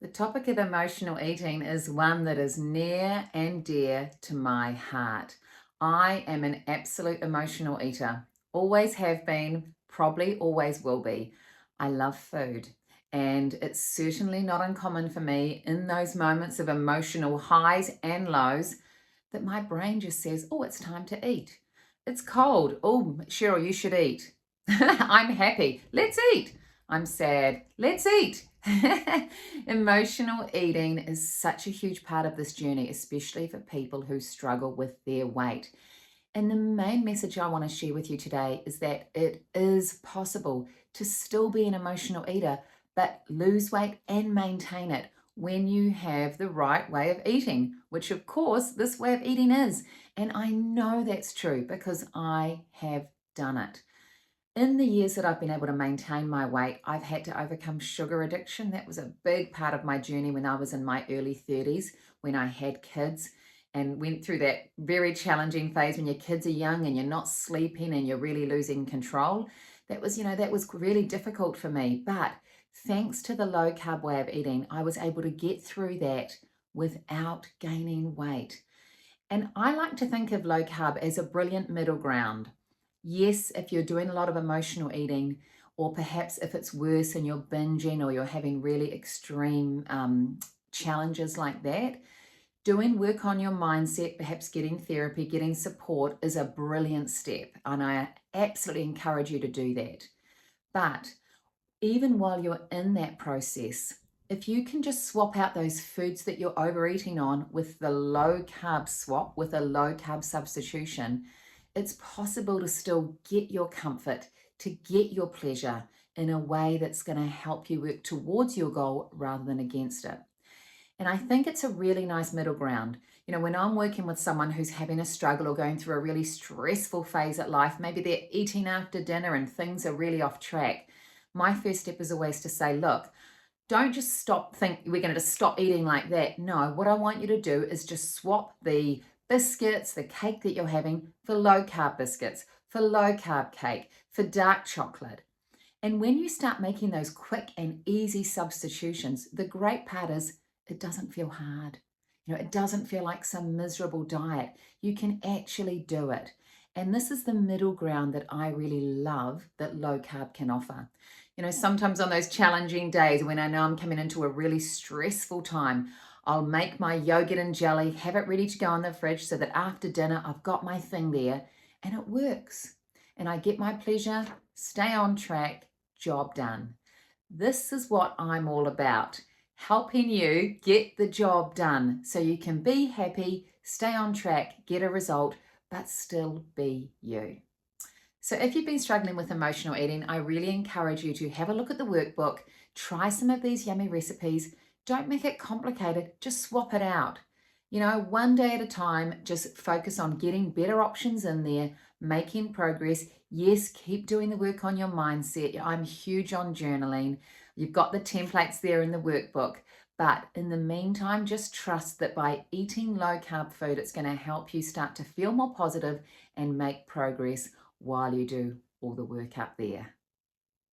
The topic of emotional eating is one that is near and dear to my heart. I am an absolute emotional eater, always have been, probably always will be. I love food, and it's certainly not uncommon for me in those moments of emotional highs and lows that my brain just says, oh, it's time to eat. It's cold. Oh, Cheryl, you should eat. I'm happy. Let's eat. I'm sad. Let's eat. Emotional eating is such a huge part of this journey, especially for people who struggle with their weight. And the main message I want to share with you today is that it is possible to still be an emotional eater, but lose weight and maintain it when you have the right way of eating, which of course this way of eating is. And I know that's true because I have done it. In the years that I've been able to maintain my weight, I've had to overcome sugar addiction. That was a big part of my journey when I was in my early 30s, when I had kids and went through that very challenging phase when your kids are young and you're not sleeping and you're really losing control. That was really difficult for me. But thanks to the low carb way of eating, I was able to get through that without gaining weight. And I like to think of low carb as a brilliant middle ground. Yes, if you're doing a lot of emotional eating, or perhaps if it's worse and you're binging or you're having really extreme challenges like that, doing work on your mindset, perhaps getting therapy, getting support is a brilliant step. And I absolutely encourage you to do that. But even while you're in that process, if you can just swap out those foods that you're overeating on with the low carb swap, with a low carb substitution, it's possible to still get your comfort, to get your pleasure in a way that's going to help you work towards your goal rather than against it. And I think it's a really nice middle ground. When I'm working with someone who's having a struggle or going through a really stressful phase at life, maybe they're eating after dinner and things are really off track. My first step is always to say, look, don't just think we're going to just stop eating like that. No, what I want you to do is just swap the biscuits, the cake that you're having for low carb biscuits, for low carb cake, for dark chocolate. And when you start making those quick and easy substitutions, the great part is it doesn't feel hard. It doesn't feel like some miserable diet. You can actually do it. And this is the middle ground that I really love that low carb can offer. Sometimes on those challenging days when I know I'm coming into a really stressful time, I'll make my yogurt and jelly, have it ready to go in the fridge so that after dinner I've got my thing there and it works. And I get my pleasure, stay on track, job done. This is what I'm all about, helping you get the job done so you can be happy, stay on track, get a result, but still be you. So if you've been struggling with emotional eating, I really encourage you to have a look at the workbook, try some of these yummy recipes. Don't make it complicated, just swap it out. One day at a time, just focus on getting better options in there, making progress. Yes, keep doing the work on your mindset. I'm huge on journaling. You've got the templates there in the workbook. But in the meantime, just trust that by eating low carb food, it's going to help you start to feel more positive and make progress while you do all the work up there.